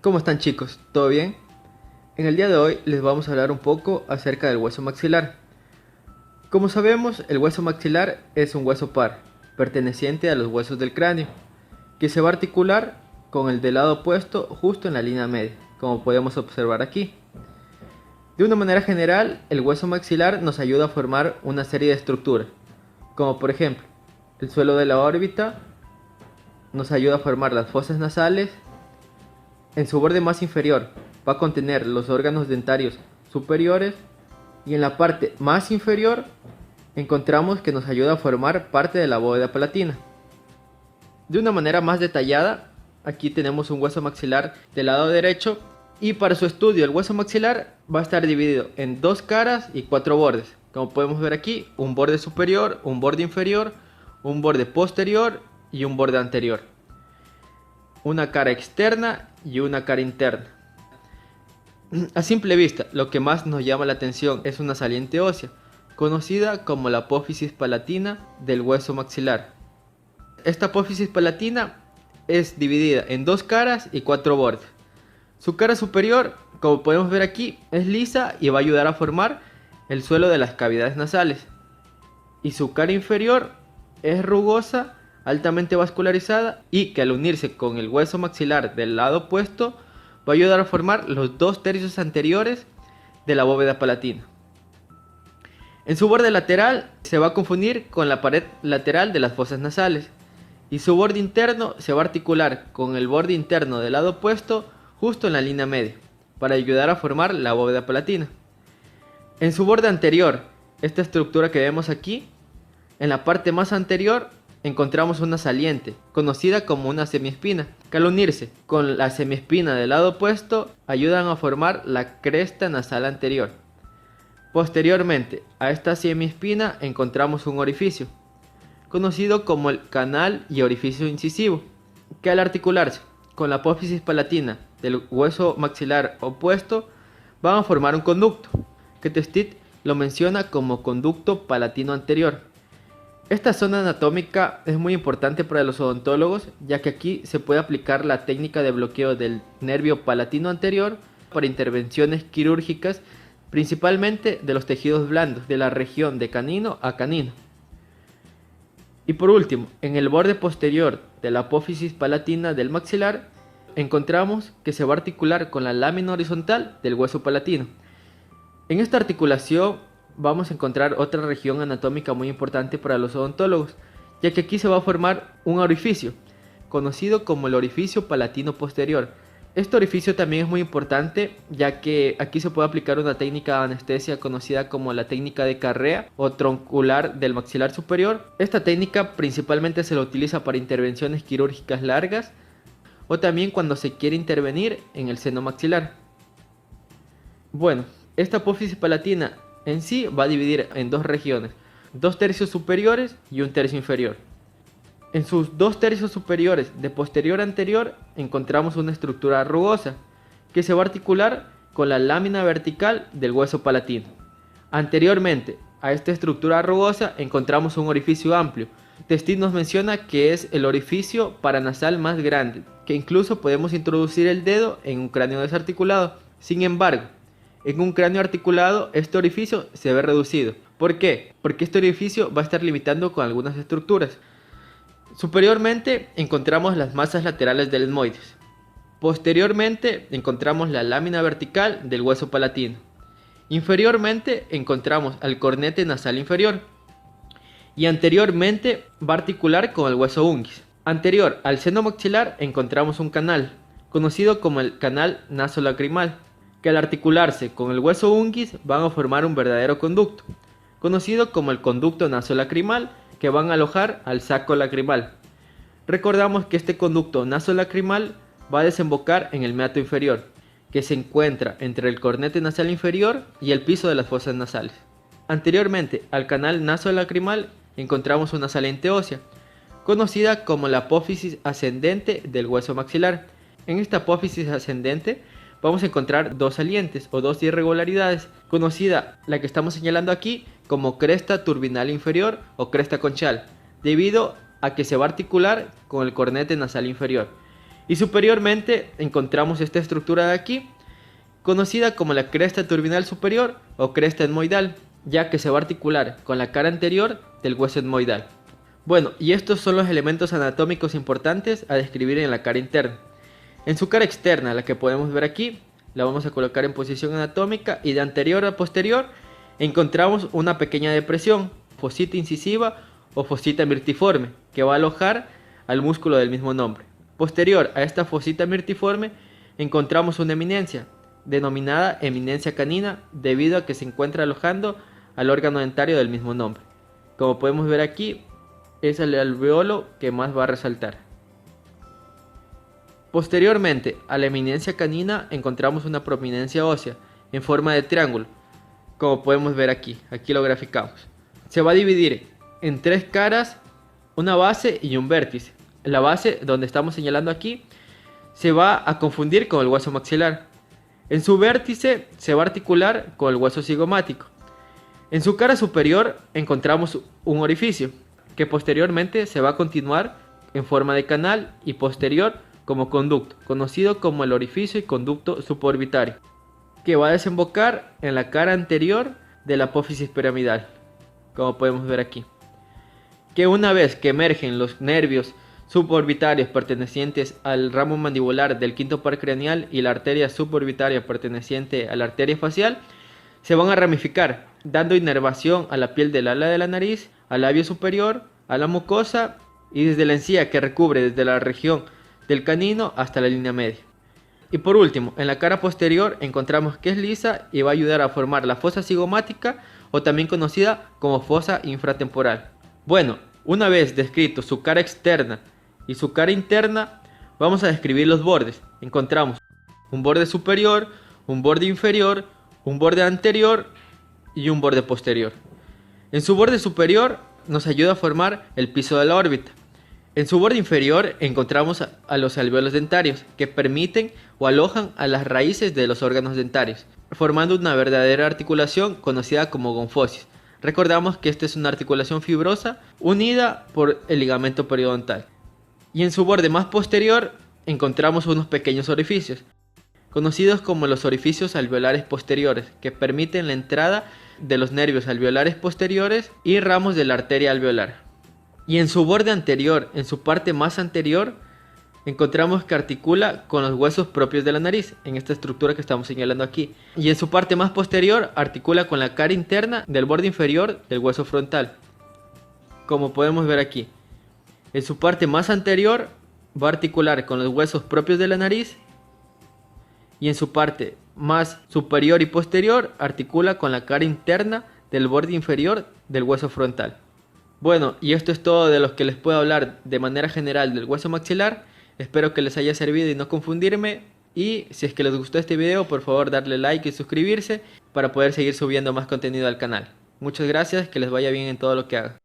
¿Cómo están, chicos? ¿Todo bien? En el día de hoy les vamos a hablar un poco acerca del hueso maxilar. Como sabemos, el hueso maxilar es un hueso par, perteneciente a los huesos del cráneo, que se va a articular con el del lado opuesto justo en la línea media, como podemos observar aquí. De una manera general, el hueso maxilar nos ayuda a formar una serie de estructuras, como por ejemplo, el suelo de la órbita nos ayuda a formar las fosas nasales. En su borde más inferior va a contener los órganos dentarios superiores y en la parte más inferior encontramos que nos ayuda a formar parte de la bóveda palatina. De una manera más detallada, aquí tenemos un hueso maxilar del lado derecho y para su estudio el hueso maxilar va a estar dividido en dos caras y cuatro bordes. Como podemos ver aquí, un borde superior, un borde inferior, un borde posterior y un borde anterior. Una cara externa y una cara interna. A simple vista, lo que más nos llama la atención es una saliente ósea, conocida como la apófisis palatina del hueso maxilar. Esta apófisis palatina es dividida en dos caras y cuatro bordes. Su cara superior, como podemos ver aquí, es lisa y va a ayudar a formar el suelo de las cavidades nasales. Y su cara inferior es rugosa, altamente vascularizada y que al unirse con el hueso maxilar del lado opuesto va a ayudar a formar los dos tercios anteriores de la bóveda palatina. En su borde lateral se va a confundir con la pared lateral de las fosas nasales y su borde interno se va a articular con el borde interno del lado opuesto justo en la línea media para ayudar a formar la bóveda palatina. En su borde anterior, esta estructura que vemos aquí, en la parte más anterior encontramos una saliente, conocida como una semiespina, que al unirse con la semiespina del lado opuesto ayudan a formar la cresta nasal anterior. Posteriormente a esta semiespina encontramos un orificio, conocido como el canal y orificio incisivo, que al articularse con la apófisis palatina del hueso maxilar opuesto van a formar un conducto, que Testit lo menciona como conducto palatino anterior. Esta zona anatómica es muy importante para los odontólogos, ya que aquí se puede aplicar la técnica de bloqueo del nervio palatino anterior para intervenciones quirúrgicas, principalmente de los tejidos blandos de la región de canino a canino. Y por último, en el borde posterior de la apófisis palatina del maxilar, encontramos que se va a articular con la lámina horizontal del hueso palatino. En esta articulación vamos a encontrar otra región anatómica muy importante para los odontólogos, ya que aquí se va a formar un orificio, conocido como el orificio palatino posterior. Este orificio también es muy importante, ya que aquí se puede aplicar una técnica de anestesia conocida como la técnica de Carrea o troncular del maxilar superior. Esta técnica principalmente se la utiliza para intervenciones quirúrgicas largas o también cuando se quiere intervenir en el seno maxilar. Bueno, esta apófisis palatina en sí va a dividir en dos regiones, dos tercios superiores y un tercio inferior. En sus dos tercios superiores de posterior a anterior encontramos una estructura rugosa que se va a articular con la lámina vertical del hueso palatino. Anteriormente a esta estructura rugosa encontramos un orificio amplio. Testit nos menciona que es el orificio paranasal más grande, que incluso podemos introducir el dedo en un cráneo desarticulado. Sin embargo, en un cráneo articulado este orificio se ve reducido. ¿Por qué? Porque este orificio va a estar limitando con algunas estructuras. Superiormente encontramos las masas laterales del etmoides. Posteriormente encontramos la lámina vertical del hueso palatino. Inferiormente encontramos al cornete nasal inferior. Y anteriormente va a articular con el hueso unguis. Anterior al seno maxilar encontramos un canal, conocido como el canal nasolacrimal, que al articularse con el hueso unguis van a formar un verdadero conducto, conocido como el conducto nasolacrimal, que van a alojar al saco lacrimal. Recordamos que este conducto nasolacrimal va a desembocar en el meato inferior, que se encuentra entre el cornete nasal inferior y el piso de las fosas nasales. Anteriormente al canal nasolacrimal encontramos una saliente ósea, conocida como la apófisis ascendente del hueso maxilar. En esta apófisis ascendente vamos a encontrar dos salientes o dos irregularidades, conocida la que estamos señalando aquí como cresta turbinal inferior o cresta conchal, debido a que se va a articular con el cornete nasal inferior. Y superiormente encontramos esta estructura de aquí, conocida como la cresta turbinal superior o cresta etmoidal, ya que se va a articular con la cara anterior del hueso etmoidal. Bueno, y estos son los elementos anatómicos importantes a describir en la cara interna. En su cara externa, la que podemos ver aquí, la vamos a colocar en posición anatómica y de anterior a posterior encontramos una pequeña depresión, fosita incisiva o fosita mirtiforme, que va a alojar al músculo del mismo nombre. Posterior a esta fosita mirtiforme encontramos una eminencia, denominada eminencia canina, debido a que se encuentra alojando al órgano dentario del mismo nombre. Como podemos ver aquí, es el alveolo que más va a resaltar. Posteriormente a la eminencia canina encontramos una prominencia ósea en forma de triángulo, como podemos ver aquí lo graficamos. Se va a dividir en tres caras, una base y un vértice. La base, donde estamos señalando aquí, se va a confundir con el hueso maxilar. En su vértice se va a articular con el hueso cigomático. En su cara superior encontramos un orificio, que posteriormente se va a continuar en forma de canal y posterior como conducto, conocido como el orificio y conducto suborbitario, que va a desembocar en la cara anterior de la apófisis piramidal, como podemos ver aquí. Que una vez que emergen los nervios suborbitarios pertenecientes al ramo mandibular del quinto par craneal y la arteria suborbitaria perteneciente a la arteria facial, se van a ramificar, dando inervación a la piel del ala de la nariz, al labio superior, a la mucosa y desde la encía que recubre desde la región del canino hasta la línea media. Y por último, en la cara posterior encontramos que es lisa y va a ayudar a formar la fosa cigomática o también conocida como fosa infratemporal. Bueno, una vez descrito su cara externa y su cara interna, vamos a describir los bordes. Encontramos un borde superior, un borde inferior, un borde anterior y un borde posterior. En su borde superior nos ayuda a formar el piso de la órbita. En su borde inferior encontramos a los alvéolos dentarios, que permiten o alojan a las raíces de los órganos dentarios, formando una verdadera articulación conocida como gonfosis. Recordamos que esta es una articulación fibrosa unida por el ligamento periodontal. Y en su borde más posterior encontramos unos pequeños orificios, conocidos como los orificios alveolares posteriores, que permiten la entrada de los nervios alveolares posteriores y ramos de la arteria alveolar. Y en su borde anterior, en su parte más anterior, encontramos que articula con los huesos propios de la nariz, en esta estructura que estamos señalando aquí. Y en su parte más posterior, articula con la cara interna del borde inferior del hueso frontal, como podemos ver aquí. En su parte más anterior, va a articular con los huesos propios de la nariz. Y en su parte más superior y posterior, articula con la cara interna del borde inferior del hueso frontal. Bueno, y esto es todo de lo que les puedo hablar de manera general del hueso maxilar. Espero que les haya servido y no confundirme. Y si es que les gustó este video, por favor darle like y suscribirse para poder seguir subiendo más contenido al canal. Muchas gracias, que les vaya bien en todo lo que hagan.